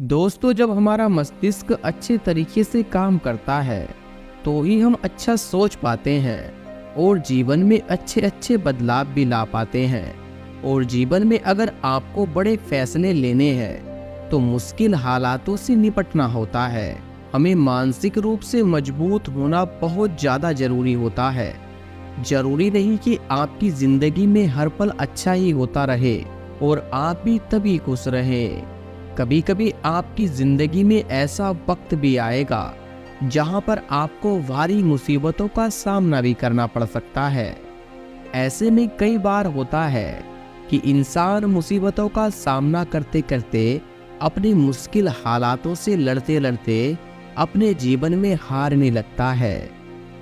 दोस्तों, जब हमारा मस्तिष्क अच्छे तरीके से काम करता है तो ही हम अच्छा सोच पाते हैं और जीवन में अच्छे अच्छे बदलाव भी ला पाते हैं। और जीवन में अगर आपको बड़े फैसले लेने हैं तो मुश्किल हालातों से निपटना होता है। हमें मानसिक रूप से मजबूत होना बहुत ज़्यादा ज़रूरी होता है। जरूरी नहीं कि आपकी ज़िंदगी में हर पल अच्छा ही होता रहे और आप भी तभी खुश रहें। कभी कभी आपकी जिंदगी में ऐसा वक्त भी आएगा जहां पर आपको भारी मुसीबतों का सामना भी करना पड़ सकता है। ऐसे में कई बार होता है कि इंसान मुसीबतों का सामना करते करते अपनी मुश्किल हालातों से लड़ते लड़ते अपने जीवन में हारने लगता है।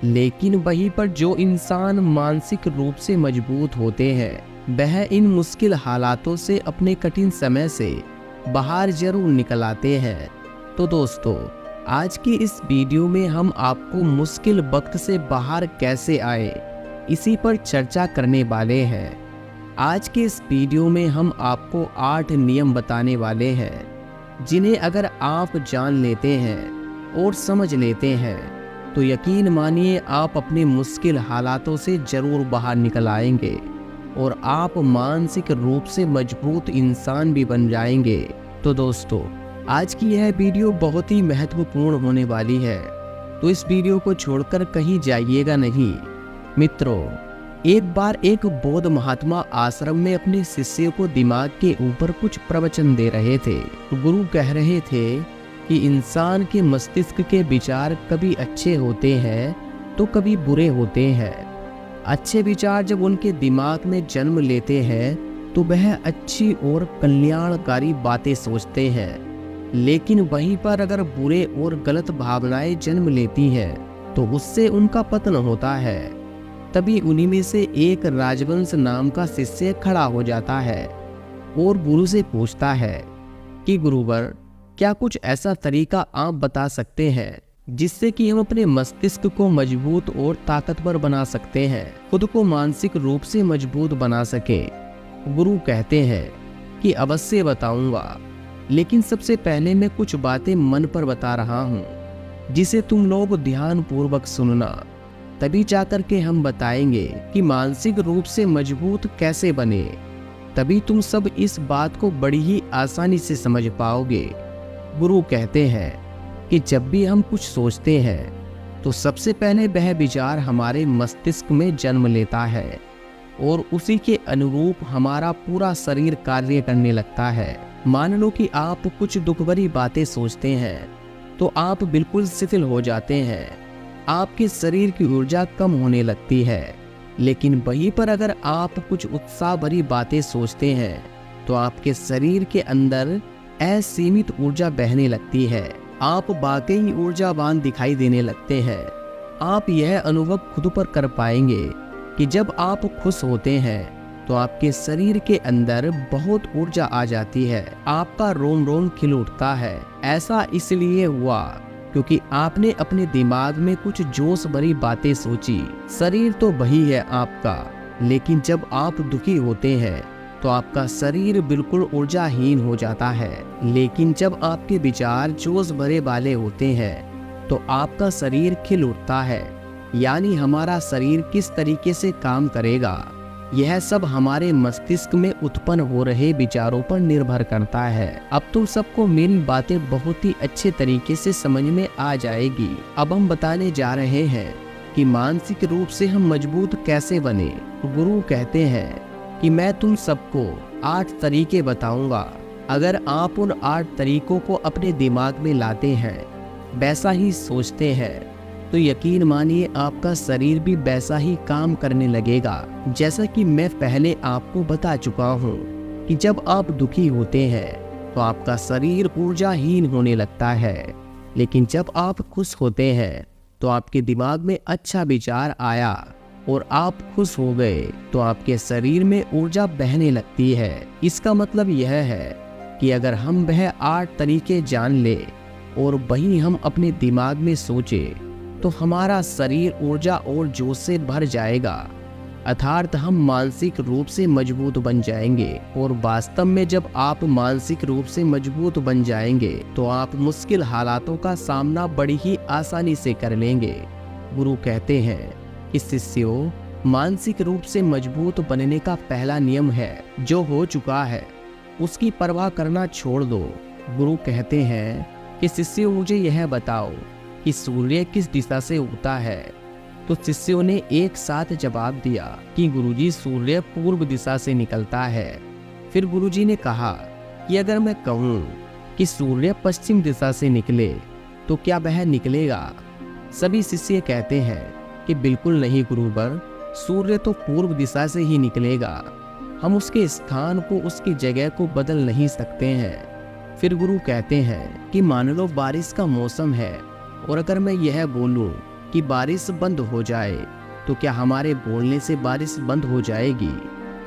लेकिन वहीं पर जो इंसान मानसिक रूप से मजबूत होते हैं वह इन मुश्किल हालातों से अपने कठिन समय से बाहर जरूर निकल आते हैं। तो दोस्तों, आज की इस वीडियो में हम आपको मुश्किल वक्त से बाहर कैसे आए इसी पर चर्चा करने वाले हैं। आज के इस वीडियो में हम आपको 8 नियम बताने वाले हैं जिन्हें अगर आप जान लेते हैं और समझ लेते हैं तो यकीन मानिए आप अपने मुश्किल हालातों से जरूर बाहर निकल आएंगे और आप मानसिक रूप से मजबूत इंसान भी बन जाएंगे। तो दोस्तों, आज की यह वीडियो बहुत ही महत्वपूर्ण होने वाली है, तो इस वीडियो को छोड़कर कहीं जाइएगा नहीं। मित्रों, एक बार एक बौद्ध महात्मा आश्रम में अपने शिष्य को दिमाग के ऊपर कुछ प्रवचन दे रहे थे। गुरु कह रहे थे कि इंसान के मस्तिष्क के विचार कभी अच्छे होते हैं तो कभी बुरे होते हैं। अच्छे विचार जब उनके दिमाग में जन्म लेते हैं तो वह अच्छी और कल्याणकारी बातें सोचते हैं, लेकिन वहीं पर अगर बुरे और गलत भावनाएं जन्म लेती हैं तो उससे उनका पतन होता है। तभी उन्हीं में से एक राजवंश नाम का शिष्य खड़ा हो जाता है और गुरु से पूछता है कि गुरुवर, क्या कुछ ऐसा तरीका आप बता सकते हैं जिससे कि हम अपने मस्तिष्क को मजबूत और ताकतवर बना सकते हैं, खुद को मानसिक रूप से मजबूत बना सके। गुरु कहते हैं कि अवश्य बताऊंगा, लेकिन सबसे पहले मैं कुछ बातें मन पर बता रहा हूँ जिसे तुम लोग ध्यान पूर्वक सुनना, तभी जाकर के हम बताएंगे कि मानसिक रूप से मजबूत कैसे बने। तभी तुम सब इस बात को बड़ी ही आसानी से समझ पाओगे। गुरु कहते हैं कि जब भी हम कुछ सोचते हैं तो सबसे पहले वह विचार हमारे मस्तिष्क में जन्म लेता है और उसी के अनुरूप हमारा पूरा शरीर कार्य करने लगता है। मान लो कि आप कुछ दुख भरी बातें सोचते हैं तो आप बिल्कुल शिथिल हो जाते हैं, आपके शरीर की ऊर्जा कम होने लगती है। लेकिन वहीं पर अगर आप कुछ उत्साह भरी बातें सोचते हैं तो आपके शरीर के अंदर असीमित ऊर्जा बहने लगती है, आप वाकई ऊर्जावान दिखाई देने लगते हैं। आप यह अनुभव खुद पर कर पाएंगे कि जब आप खुश होते हैं तो आपके शरीर के अंदर बहुत ऊर्जा आ जाती है, आपका रोम रोम खिल उठता है। ऐसा इसलिए हुआ क्योंकि आपने अपने दिमाग में कुछ जोश भरी बातें सोची। शरीर तो वही है आपका, लेकिन जब आप दुखी होते हैं तो आपका शरीर बिल्कुल ऊर्जाहीन हो जाता है। लेकिन जब आपके विचार जोश भरे वाले होते हैं तो आपका शरीर खिल उठता है। यानी हमारा शरीर किस तरीके से काम करेगा यह सब हमारे मस्तिष्क में उत्पन्न हो रहे विचारों पर निर्भर करता है। अब तुम सबको मेरी बातें बहुत ही अच्छे तरीके से समझ में आ जाएगी। अब हम बताने जा रहे हैं कि मानसिक रूप से हम मजबूत कैसे बने। गुरु कहते हैं कि मैं तुम सबको 8 तरीके बताऊंगा। अगर आप उन 8 तरीकों को अपने दिमाग में लाते हैं, वैसा ही सोचते हैं, तो यकीन मानिए आपका शरीर भी वैसा ही काम करने लगेगा। जैसा कि मैं पहले आपको बता चुका हूँ कि जब आप दुखी होते हैं तो आपका शरीर ऊर्जाहीन होने लगता है, लेकिन जब आप खुश होते हैं तो आपके दिमाग में अच्छा विचार आया और आप खुश हो गए तो आपके शरीर में ऊर्जा बहने लगती है। इसका मतलब यह है कि अगर हम वह 8 तरीके जान ले और वही हम अपने दिमाग में सोचे तो हमारा शरीर ऊर्जा और जोश से भर जाएगा अर्थात हम मानसिक रूप से मजबूत बन जाएंगे। और वास्तव में जब आप मानसिक रूप से मजबूत बन जाएंगे तो आप मुश्किल हालातों का सामना बड़ी ही आसानी से कर लेंगे। गुरु कहते हैं कि शिष्यों, मानसिक रूप से मजबूत बनने का पहला नियम है, जो हो चुका है उसकी परवाह करना छोड़ दो। गुरु कहते हैं कि शिष्यों, मुझे यह बताओ कि सूर्य किस दिशा से उगता है। तो शिष्यों ने एक साथ जवाब दिया कि गुरुजी, सूर्य पूर्व दिशा से निकलता है। फिर गुरुजी ने कहा कि अगर मैं कहूँ कि सूर्य पश्चिम दिशा से निकले तो क्या वह निकलेगा? सभी शिष्य कहते हैं कि बिल्कुल नहीं गुरुवर, सूर्य तो पूर्व दिशा से ही निकलेगा। हम उसके स्थान को, उसकी जगह को बदल नहीं सकते हैं। फिर गुरु कहते हैं कि मान लो बारिश का मौसम है और अगर मैं यह बोलूं कि बारिश बंद हो जाए तो क्या हमारे बोलने से बारिश बंद हो जाएगी?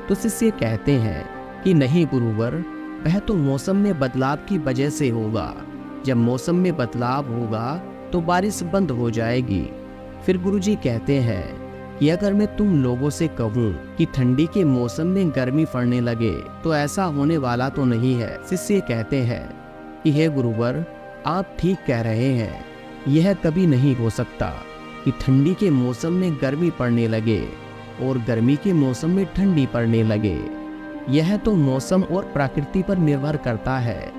तो शिष्य कहते हैं कि नहीं गुरुवर, वह तो मौसम में बदलाव की वजह से होगा। जब मौसम में बदलाव होगा तो बारिश बंद हो जाएगी। फिर गुरुजी कहते हैं कि अगर मैं तुम लोगों से कहूँ कि ठंडी के मौसम में गर्मी पड़ने लगे तो ऐसा होने वाला तो नहीं है। शिष्य कहते हैं कि हे गुरुवर, आप ठीक कह रहे हैं, यह कभी नहीं हो सकता कि ठंडी के मौसम में गर्मी पड़ने लगे और गर्मी के मौसम में ठंडी पड़ने लगे। यह तो मौसम और प्रकृति पर निर्भर करता है,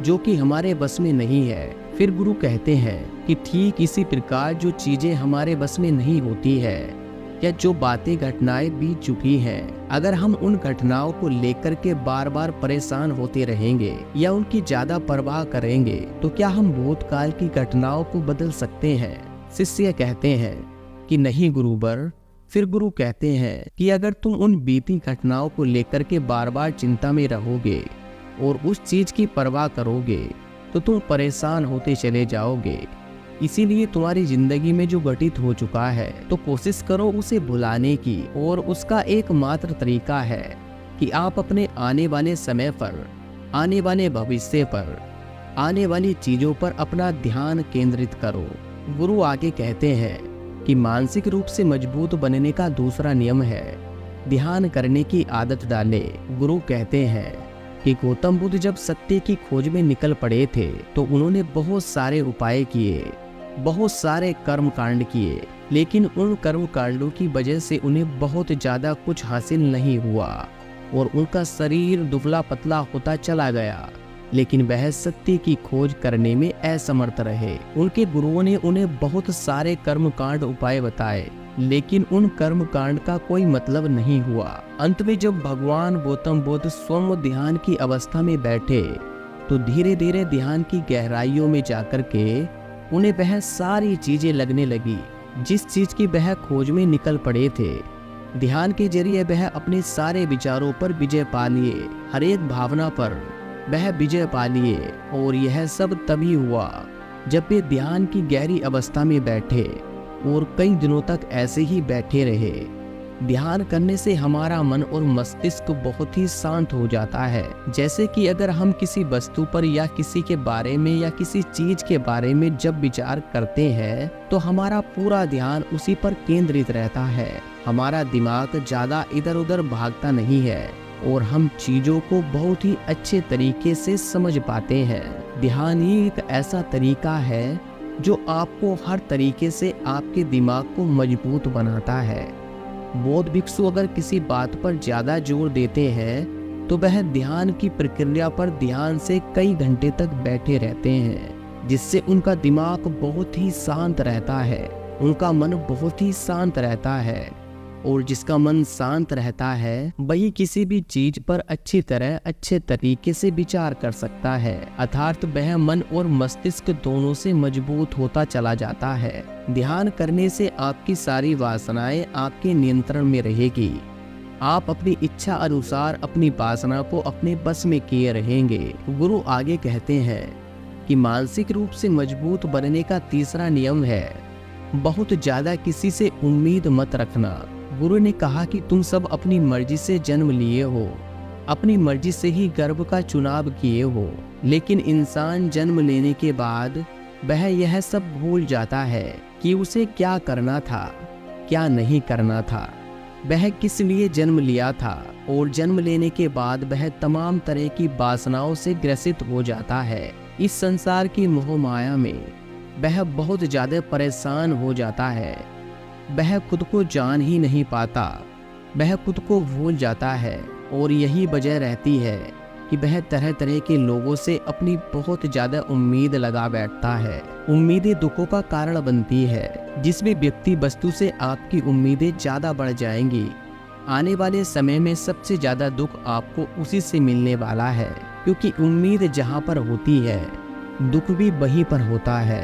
जो कि हमारे बस में नहीं है। फिर गुरु कहते हैं कि ठीक इसी प्रकार जो चीजें हमारे बस में नहीं होती है या जो बातें घटनाएं बीत चुकी हैं, अगर हम उन घटनाओं को लेकर के बार बार परेशान होते रहेंगे या उनकी ज्यादा परवाह करेंगे तो क्या हम भूतकाल की घटनाओं को बदल सकते हैं? शिष्य कहते हैं कि नहीं गुरुवर। फिर गुरु कहते हैं कि अगर तुम उन बीती घटनाओं को लेकर के बार बार चिंता में रहोगे और उस चीज की परवाह करोगे तो तुम परेशान होते चले जाओगे। इसीलिए तुम्हारी जिंदगी में जो घटित हो चुका है तो कोशिश करो उसे भुलाने की। और उसका एकमात्र तरीका है कि आप अपने आने वाले समय पर, आने वाले भविष्य पर, आने वाली चीजों पर अपना ध्यान केंद्रित करो। गुरु आगे कहते हैं कि मानसिक रूप से मजबूत बनने का दूसरा नियम है, ध्यान करने की आदत डाले। गुरु कहते हैं कि गौतम बुद्ध जब सत्य की खोज में निकल पड़े थे तो उन्होंने बहुत सारे उपाय किए, बहुत सारे कर्म कांड किए, लेकिन उन कर्म कांडों की वजह से उन्हें बहुत ज्यादा कुछ हासिल नहीं हुआ और उनका शरीर दुबला पतला होता चला गया। लेकिन वह सत्य की खोज करने में असमर्थ रहे। उनके गुरुओं ने उन्हें बहुत सारे कर्म कांड उपाय बताए, लेकिन उन कर्म कांड का कोई मतलब नहीं हुआ। अंत में जब भगवान गौतम बुद्ध स्वयं ध्यान की अवस्था में बैठे तो धीरे धीरे ध्यान की गहराइयों में जाकर के उन्हें वह सारी चीजें लगने लगी जिस चीज की वह खोज में निकल पड़े थे। ध्यान के जरिए वह अपने सारे विचारों पर विजय पा लिए, हर एक भावना पर वह विजय पा लिए। और यह सब तभी हुआ जब वे ध्यान की गहरी अवस्था में बैठे और कई दिनों तक ऐसे ही बैठे रहे। ध्यान करने से हमारा मन और मस्तिष्क बहुत ही शांत हो जाता है। जैसे कि अगर हम किसी वस्तु पर या किसी के बारे में या किसी चीज के बारे में जब विचार करते हैं तो हमारा पूरा ध्यान उसी पर केंद्रित रहता है। हमारा दिमाग ज्यादा इधर उधर भागता नहीं है और हम चीजों को बहुत ही अच्छे तरीके से समझ पाते हैं। ध्यान ही एक ऐसा तरीका है जो आपको हर तरीके से आपके दिमाग को मजबूत बनाता है। बौद्ध भिक्षु अगर किसी बात पर ज्यादा जोर देते हैं तो वह ध्यान की प्रक्रिया पर ध्यान से कई घंटे तक बैठे रहते हैं, जिससे उनका दिमाग बहुत ही शांत रहता है, उनका मन बहुत ही शांत रहता है। और जिसका मन शांत रहता है वही किसी भी चीज पर अच्छी तरह अच्छे तरीके से विचार कर सकता है, अर्थात वह मन और मस्तिष्क दोनों से मजबूत होता चला जाता है। ध्यान करने से आपकी सारी वासनाएं आपके नियंत्रण में रहेगी। आप अपनी इच्छा अनुसार अपनी वासना को अपने बस में किए रहेंगे। गुरु आगे कहते हैं कि मानसिक रूप से मजबूत बनने का तीसरा नियम है, बहुत ज्यादा किसी से उम्मीद मत रखना। गुरु ने कहा कि तुम सब अपनी मर्जी से जन्म लिए हो, अपनी मर्जी से ही गर्भ का चुनाव किए हो, लेकिन इंसान जन्म लेने के बाद वह यह सब भूल जाता है कि उसे क्या करना था, क्या नहीं करना था। वह किस लिए जन्म लिया था और जन्म लेने के बाद वह तमाम तरह की वासनाओं से ग्रसित हो जाता है। इस संसार की मोह माया में वह बहुत ज्यादा परेशान हो जाता है। वह खुद को जान ही नहीं पाता, वह खुद को भूल जाता है और यही वजह रहती है कि वह तरह तरह के लोगों से अपनी बहुत ज्यादा उम्मीद लगा बैठता है। उम्मीदें दुखों का कारण बनती है। जिस भी व्यक्ति वस्तु से आपकी उम्मीदें ज्यादा बढ़ जाएंगी, आने वाले समय में सबसे ज्यादा दुख आपको उसी से मिलने वाला है, क्योंकि उम्मीद जहाँ पर होती है दुख भी वहीं पर होता है।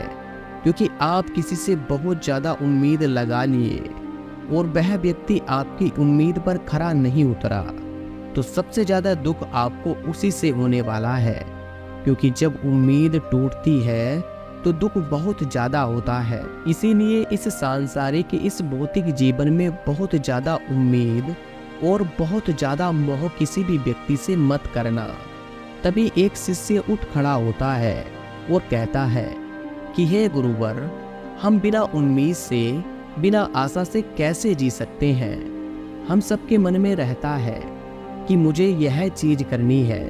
क्योंकि आप किसी से बहुत ज्यादा उम्मीद लगा लिए और वह व्यक्ति आपकी उम्मीद पर खरा नहीं उतरा, तो सबसे ज्यादा दुख आपको उसी से होने वाला है। क्योंकि जब उम्मीद टूटती है तो दुख बहुत ज्यादा होता है। इसीलिए इस सांसारिक इस भौतिक जीवन में बहुत ज्यादा उम्मीद और बहुत ज्यादा मोह किसी भी व्यक्ति से मत करना। तभी एक शिष्य उठ खड़ा होता है और कहता है कि हे गुरुवर, हम बिना उम्मीद से, बिना आशा से कैसे जी सकते हैं। हम सबके मन में रहता है कि मुझे यह चीज करनी है,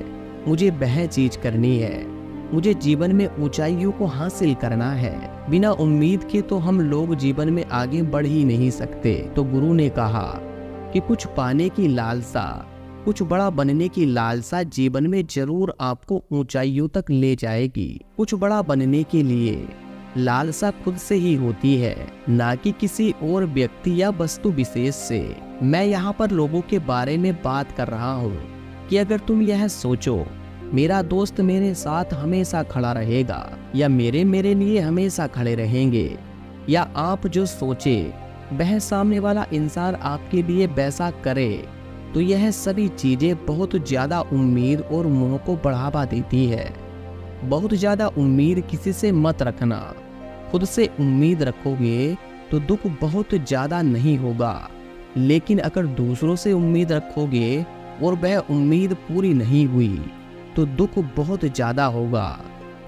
मुझे वह चीज करनी है, मुझे जीवन में ऊंचाइयों को हासिल करना है। बिना उम्मीद के तो हम लोग जीवन में आगे बढ़ ही नहीं सकते। तो गुरु ने कहा कि कुछ पाने की लालसा, कुछ बड़ा बनने की लालसा जीवन में जरूर आपको ऊंचाइयों तक ले जाएगी। कुछ बड़ा बनने के लिए लालसा खुद से ही होती है, ना कि किसी और व्यक्ति या वस्तु विशेष से। मैं यहाँ पर लोगों के बारे में बात कर रहा हूँ कि अगर तुम यह सोचो मेरा दोस्त मेरे साथ हमेशा खड़ा रहेगा, या मेरे लिए हमेशा खड़े रहेंगे, या आप जो सोचे वह सामने वाला इंसान आपके लिए वैसा करे, तो यह सभी चीजें बहुत ज्यादा उम्मीद और मोह को बढ़ावा देती है। बहुत ज्यादा उम्मीद किसी से मत रखना। खुद से उम्मीद रखोगे तो दुख बहुत ज्यादा नहीं होगा, लेकिन अगर दूसरों से उम्मीद रखोगे और वह उम्मीद पूरी नहीं हुई तो दुख बहुत ज्यादा होगा।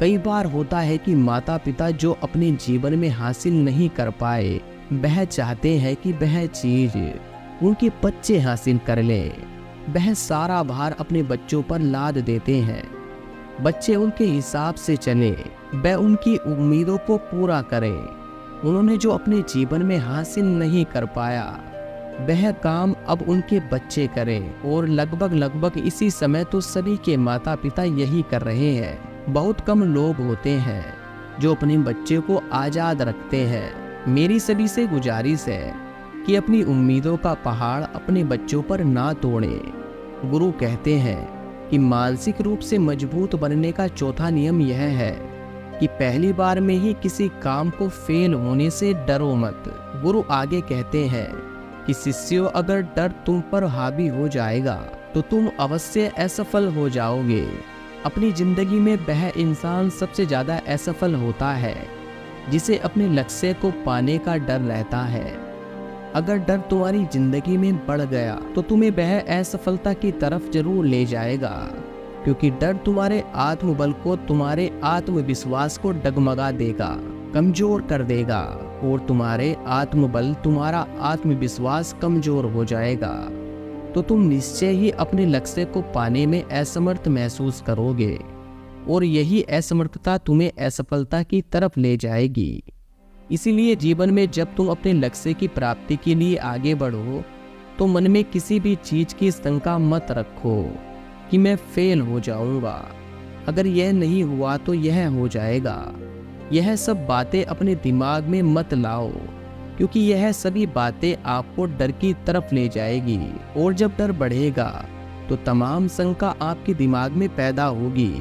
कई बार होता है कि माता पिता जो अपने जीवन में हासिल नहीं कर पाए, वह चाहते हैं कि वह चीज उनके बच्चे हासिल कर ले। वह सारा भार अपने बच्चों पर लाद देते हैं। बच्चे उनके हिसाब से चले, वह उनकी उम्मीदों को पूरा करे। उन्होंने जो अपने जीवन में हासिल नहीं कर पाया, वह काम अब उनके बच्चे करें। और लगभग इसी समय तो सभी के माता पिता यही कर रहे हैं। बहुत कम लोग होते हैं जो अपने बच्चे को आज़ाद रखते हैं। मेरी सभी से गुजारिश है कि अपनी उम्मीदों का पहाड़ अपने बच्चों पर ना तोड़ें। गुरु कहते हैं कि मानसिक रूप से मजबूत बनने का चौथा नियम यह है कि पहली बार में ही किसी काम को फेल होने से डरो मत। गुरु आगे कहते हैं कि शिष्यों, अगर डर तुम पर हावी हो जाएगा तो तुम अवश्य असफल हो जाओगे। अपनी जिंदगी में वह इंसान सबसे ज्यादा असफल होता है जिसे अपने लक्ष्य को पाने का डर रहता है। अगर डर तुम्हारी जिंदगी में बढ़ गया तो तुम्हें वह असफलता की तरफ जरूर ले जाएगा, क्योंकि डर तुम्हारे आत्मबल को, तुम्हारे आत्मविश्वास को डगमगा देगा, कमजोर कर देगा, और तुम्हारे आत्मबल, तुम्हारा आत्मविश्वास कमजोर हो जाएगा तो तुम निश्चय ही अपने लक्ष्य को पाने में असमर्थ महसूस करोगे, और यही असमर्थता तुम्हें असफलता की तरफ ले जाएगी। इसीलिए जीवन में जब तुम अपने लक्ष्य की प्राप्ति के लिए आगे बढ़ो तो मन में किसी भी चीज की शंका मत रखो कि मैं फेल हो जाऊंगा, अगर यह नहीं हुआ तो यह हो जाएगा। यह सब बातें अपने दिमाग में मत लाओ, क्योंकि यह सभी बातें आपको डर की तरफ ले जाएगी, और जब डर बढ़ेगा तो तमाम शंका आपके दिमाग में पैदा होगी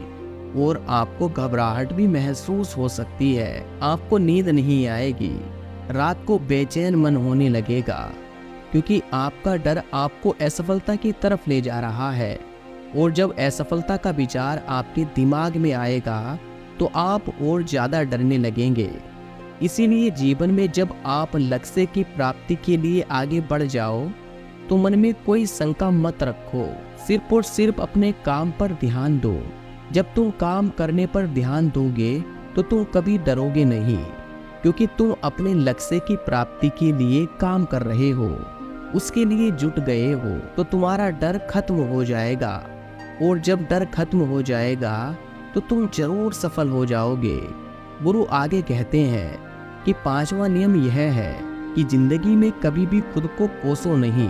और आपको घबराहट भी महसूस हो सकती है। आपको नींद नहीं आएगी, रात को बेचैन मन होने लगेगा, क्योंकि आपका डर आपको असफलता की तरफ ले जा रहा है। और जब असफलता का विचार आपके दिमाग में आएगा तो आप और ज्यादा डरने लगेंगे। इसीलिए जीवन में जब आप लक्ष्य की प्राप्ति के लिए आगे बढ़ जाओ तो मन में कोई शंका मत रखो, सिर्फ और सिर्फ अपने काम पर ध्यान दो। जब तुम काम करने पर ध्यान दोगे तो तुम कभी डरोगे नहीं, क्योंकि तुम अपने लक्ष्य की प्राप्ति के लिए काम कर रहे हो। उसके लिए जुट गए हो तो तुम्हारा डर खत्म हो जाएगा, और जब डर खत्म हो जाएगा तो तुम जरूर सफल हो जाओगे। गुरु आगे कहते हैं कि 5वां नियम यह है कि जिंदगी में कभी भी खुद को कोसो नहीं।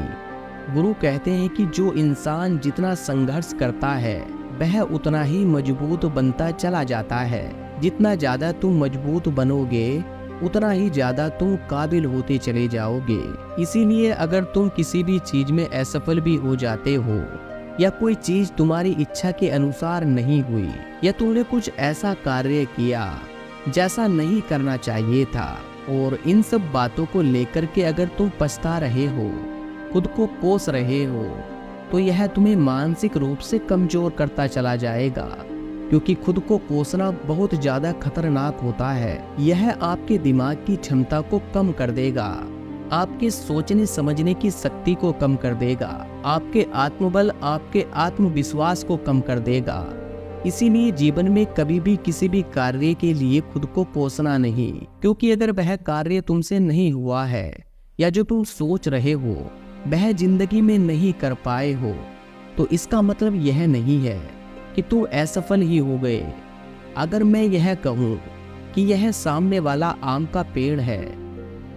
गुरु कहते हैं कि जो इंसान जितना संघर्ष करता है वह उतना ही मजबूत बनता चला जाता है। जितना ज्यादा तुम मजबूत बनोगे उतना ही ज्यादा तुम काबिल होते चले जाओगे। इसीलिए अगर तुम किसी भी चीज में असफल भी हो जाते हो, या कोई चीज तुम्हारी इच्छा के अनुसार नहीं हुई, या तुमने कुछ ऐसा कार्य किया जैसा नहीं करना चाहिए था, और इन सब बातों को लेकर के अगर तुम पछता रहे हो, खुद को कोस रहे हो, तो यह तुम्हें मानसिक रूप से कमजोर करता चला जाएगा, क्योंकि खुद को कोसना बहुत ज्यादा खतरनाक होता है। यह आपके दिमाग की क्षमता को कम कर देगा, आपके सोचने समझने की शक्ति को कम कर देगा, आपके आत्मबल, आपके आत्मविश्वास को कम कर देगा। इसीलिए जीवन में कभी भी किसी भी कार्य के लिए खुद को कोसना नहीं, क्योंकि अगर वह कार्य तुमसे नहीं हुआ है, या जो तुम सोच रहे हो वह जिंदगी में नहीं कर पाए हो, तो इसका मतलब यह नहीं है कि तुम असफल ही हो गए। अगर मैं यह कहूँ कि यह सामने वाला आम का पेड़ है,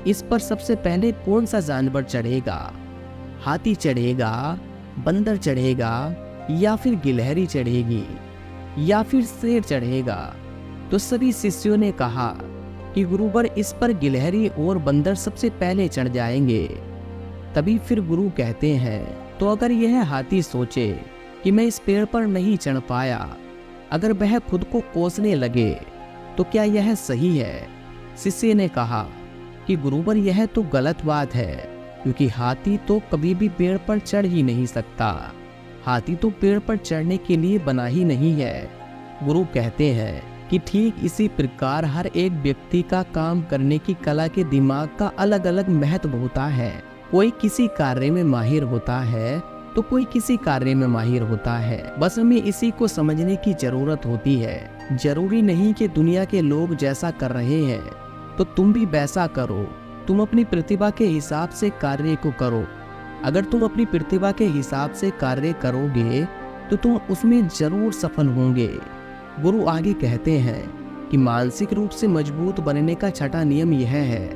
इस पर सबसे पहले कौन सा जानवर चढ़ेगा? हाथी चढ़ेगा, बंदर चढ़ेगा, या फिर गिलहरी चढ़ेगी, या फिर शेर चढ़ेगा? तो सभी शिष्यों ने कहा कि गुरुवर इस पर गिलहरी और बंदर सबसे पहले चढ़ जाएंगे। तभी फिर गुरु कहते हैं तो अगर यह हाथी सोचे कि मैं इस पेड़ पर नहीं चढ़ पाया, अगर वह खुद को कोसने लगे, तो क्या यह सही है? शिष्य ने कहा कि गुरुवर यह तो गलत बात है, क्योंकि हाथी तो कभी भी पेड़ पर चढ़ ही नहीं सकता। हाथी तो पेड़ पर चढ़ने के लिए बना ही नहीं है। गुरु कहते हैं कि ठीक इसी प्रकार हर एक व्यक्ति का काम करने की कला के दिमाग का अलग अलग महत्व होता है। कोई किसी कार्य में माहिर होता है तो कोई किसी कार्य में माहिर होता है। बस हमें इसी को समझने की जरूरत होती है। जरूरी नहीं कि दुनिया के लोग जैसा कर रहे हैं तो तुम भी वैसा करो। तुम अपनी प्रतिभा के हिसाब से कार्य को करो। अगर तुम अपनी प्रतिभा के हिसाब से कार्य करोगे तो तुम उसमें जरूर सफल होंगे। गुरु आगे कहते हैं कि मानसिक रूप से मजबूत बनने का छठा नियम यह है,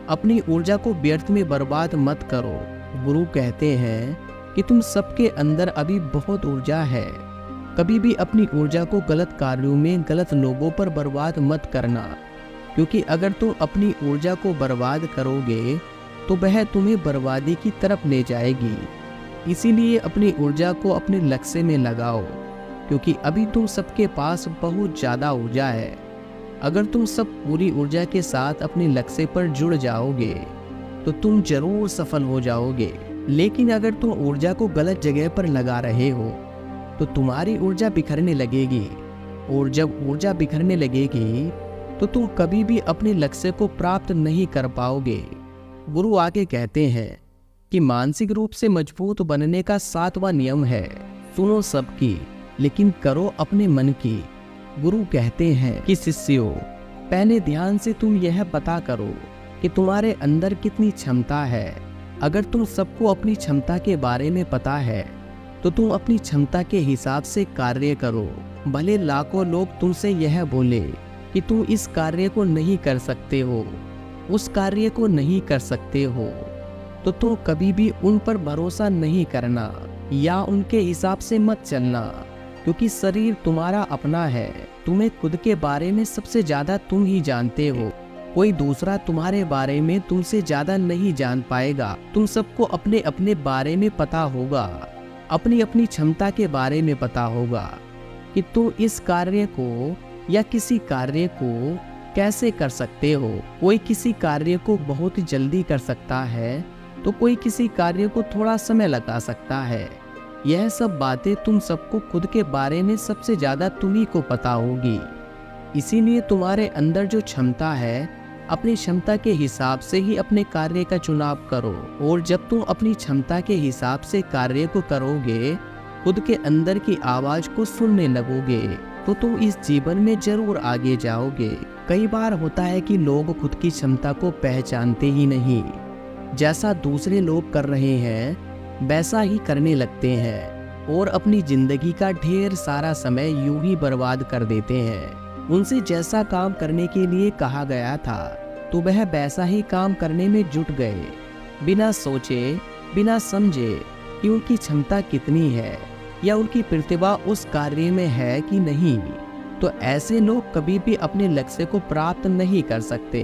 अपनी ऊर्जा को व्यर्थ में बर्बाद मत करो। गुरु कहते हैं कि तुम सबके अंदर अभी बहुत ऊर्जा है। कभी भी अपनी ऊर्जा को गलत कार्यों में, गलत लोगों पर बर्बाद मत करना, क्योंकि अगर तुम अपनी ऊर्जा को बर्बाद करोगे तो वह तुम्हें बर्बादी की तरफ ले जाएगी। इसीलिए अपनी ऊर्जा को अपने लक्ष्य में लगाओ, क्योंकि अभी तुम सबके पास बहुत ज़्यादा ऊर्जा है। अगर तुम सब पूरी ऊर्जा के साथ अपने लक्ष्य पर जुड़ जाओगे तो तुम जरूर सफल हो जाओगे। लेकिन अगर तुम ऊर्जा को गलत जगह पर लगा रहे हो तो तुम्हारी ऊर्जा बिखरने लगेगी, और जब ऊर्जा बिखरने लगेगी तो तुम कभी भी अपने लक्ष्य को प्राप्त नहीं कर पाओगे। गुरु आगे कहते हैं कि मानसिक रूप से मजबूत बनने का 7वां नियम है, सुनो सबकी लेकिन करो अपने मन की। गुरु कहते हैं कि शिष्यों, पहले ध्यान से तुम यह पता करो कि तुम्हारे अंदर कितनी क्षमता है। अगर तुम सबको अपनी क्षमता के बारे में पता है तो तुम अपनी क्षमता के हिसाब से कार्य करो। भले लाखों लोग तुमसे यह बोले कि तुम इस कार्य को नहीं कर सकते हो, उस कार्य को नहीं कर सकते हो, तो तुम कभी भी उन पर भरोसा नहीं करना या उनके हिसाब से मत चलना, क्योंकि शरीर तुम्हारा अपना है। तुम्हें खुद के बारे में सबसे ज्यादा तुम ही जानते हो। कोई दूसरा तुम्हारे बारे में तुमसे ज्यादा नहीं जान पाएगा। तुम सबको अपने अपने बारे में पता होगा, अपनी अपनी क्षमता के बारे में पता होगा कि तुम इस कार्य को या किसी कार्य को कैसे कर सकते हो। कोई किसी कार्य को बहुत जल्दी कर सकता है तो कोई किसी कार्य को थोड़ा समय लगा सकता है। यह सब बातें तुम सबको खुद के बारे में सबसे ज्यादा तुम्ही को पता होगी। इसीलिए तुम्हारे अंदर जो क्षमता है, अपनी क्षमता के हिसाब से ही अपने कार्य का चुनाव करो। और जब तुम अपनी क्षमता के हिसाब से कार्य को करोगे, खुद के अंदर की आवाज को सुनने लगोगे, तो तुम इस जीवन में जरूर आगे जाओगे। कई बार होता है कि लोग खुद की क्षमता को पहचानते ही नहीं, जैसा दूसरे लोग कर रहे हैं वैसा ही करने लगते हैं और अपनी जिंदगी का ढेर सारा समय यूं ही बर्बाद कर देते हैं। उनसे जैसा काम करने के लिए कहा गया था तो वह वैसा ही काम करने में जुट गए, बिना सोचे बिना समझे कि उनकी क्षमता कितनी है या उनकी प्रतिभा उस कार्य में है कि नहीं। तो ऐसे लोग कभी भी अपने लक्ष्य को प्राप्त नहीं कर सकते,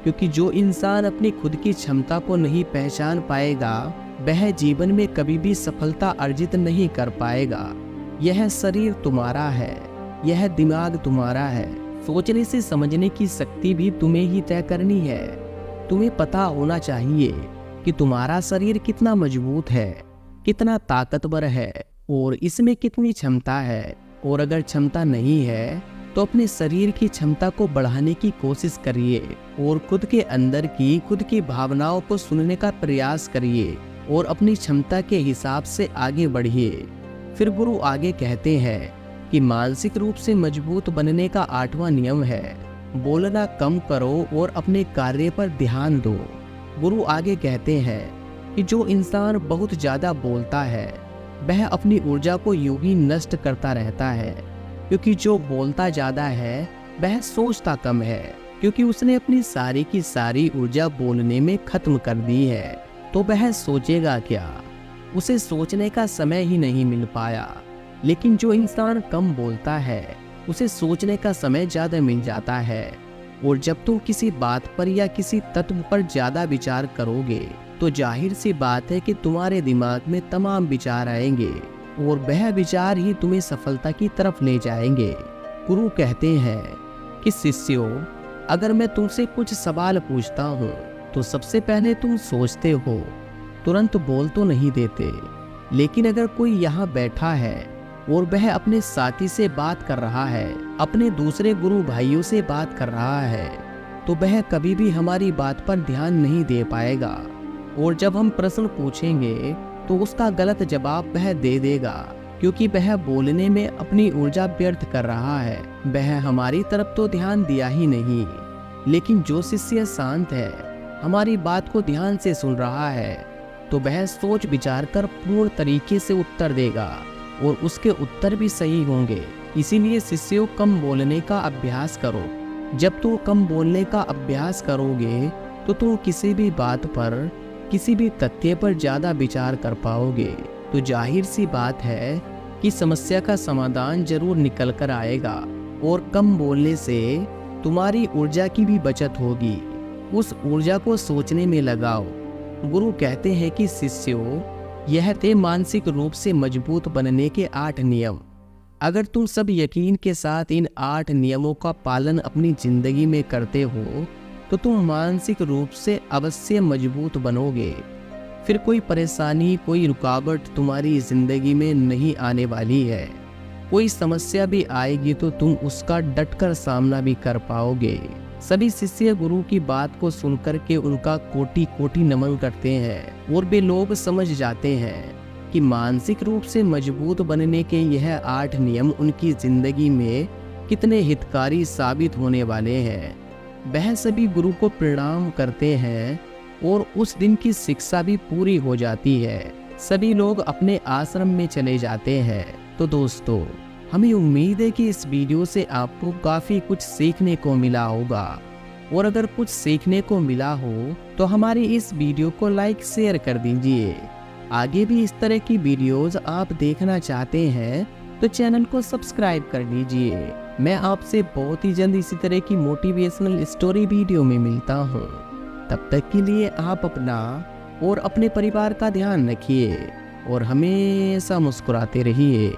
क्योंकि जो इंसान अपनी खुद की क्षमता को नहीं पहचान पाएगा वह जीवन में कभी भी सफलता अर्जित नहीं कर पाएगा। यह शरीर तुम्हारा है, यह दिमाग तुम्हारा है, सोचने से समझने की शक्ति भी तुम्हें ही तय करनी है। तुम्हें पता होना चाहिए कि तुम्हारा शरीर कितना मजबूत है, कितना ताकतवर है और इसमें कितनी क्षमता है। और अगर क्षमता नहीं है तो अपने शरीर की क्षमता को बढ़ाने की कोशिश करिए और खुद के अंदर की खुद की भावनाओं को सुनने का प्रयास करिए और अपनी क्षमता के हिसाब से आगे बढ़िए। फिर गुरु आगे कहते हैं कि मानसिक रूप से मजबूत बनने का 8वां नियम है, बोलना कम करो और अपने कार्य पर ध्यान दो। गुरु आगे कहते हैं कि जो इंसान बहुत ज्यादा बोलता है वह अपनी ऊर्जा को यूं ही नष्ट करता रहता है, क्योंकि जो बोलता ज्यादा है वह सोचता कम है, क्योंकि उसने अपनी सारी की सारी ऊर्जा बोलने में खत्म कर दी है। तो वह सोचेगा क्या, उसे सोचने का समय ही नहीं मिल पाया। लेकिन जो इंसान कम बोलता है उसे सोचने का समय ज्यादा मिल जाता है। और जब तुम किसी बात पर या किसी तत्व पर ज्यादा विचार करोगे तो जाहिर सी बात है कि तुम्हारे दिमाग में तमाम विचार आएंगे और वह विचार ही तुम्हें सफलता की तरफ ले जाएंगे। गुरु कहते हैं कि शिष्यों, अगर मैं तुमसे कुछ सवाल पूछता हूँ तो सबसे पहले तुम सोचते हो, तुरंत बोल तो नहीं देते। लेकिन अगर कोई यहाँ बैठा है और वह अपने साथी से बात कर रहा है, अपने दूसरे गुरु भाइयों से बात कर रहा है, तो वह कभी भी हमारी बात पर ध्यान नहीं दे पाएगा। और जब हम प्रश्न पूछेंगे तो उसका गलत जवाब वह दे देगा, क्योंकि वह बोलने में अपनी ऊर्जा व्यर्थ कर रहा है। वह हमारी तरफ तो ध्यान दिया ही नहीं। लेकिन जो शिष्य शांत है, हमारी बात को ध्यान से सुन रहा है, तो वह सोच विचार कर पूर्ण तरीके से उत्तर देगा और उसके उत्तर भी सही होंगे। इसीलिए शिष्यों, कम बोलने का अभ्यास करो। जब तुम कम बोलने का अभ्यास करोगे तो तुम किसी भी बात पर, किसी भी तथ्य पर ज्यादा विचार कर पाओगे। तो जाहिर सी बात है कि समस्या का समाधान जरूर निकल कर आएगा। और कम बोलने से तुम्हारी ऊर्जा की भी बचत होगी। उस ऊर्जा को सोचने में लगाओ। गुरु कहते हैं कि शिष्यों, यह थे मानसिक रूप से मजबूत बनने के 8 नियम। अगर तुम सब यकीन के साथ इन 8 नियमों का पालन अपनी जिंदगी में करते हो तो तुम मानसिक रूप से अवश्य मजबूत बनोगे। फिर कोई परेशानी, कोई रुकावट तुम्हारी जिंदगी में नहीं आने वाली है। कोई समस्या भी आएगी तो तुम उसका डटकर सामना भी कर पाओगे। सभी शिष्य गुरु की बात को सुनकर के उनका कोटि कोटि नमन करते हैं और वे लोग समझ जाते हैं कि मानसिक रूप से मजबूत बनने के यह 8 नियम उनकी जिंदगी में कितने हितकारी साबित होने वाले हैं। वह सभी गुरु को प्रणाम करते हैं और उस दिन की शिक्षा भी पूरी हो जाती है। सभी लोग अपने आश्रम में चले जाते हैं। तो दोस्तों, हमें उम्मीद है कि इस वीडियो से आपको काफ़ी कुछ सीखने को मिला होगा। और अगर कुछ सीखने को मिला हो तो हमारी इस वीडियो को लाइक शेयर कर दीजिए। आगे भी इस तरह की वीडियोस आप देखना चाहते हैं तो चैनल को सब्सक्राइब कर लीजिए। मैं आपसे बहुत ही जल्द इसी तरह की मोटिवेशनल स्टोरी वीडियो में मिलता हूँ। तब तक के लिए आप अपना और अपने परिवार का ध्यान रखिए और हमेशा मुस्कुराते रहिए।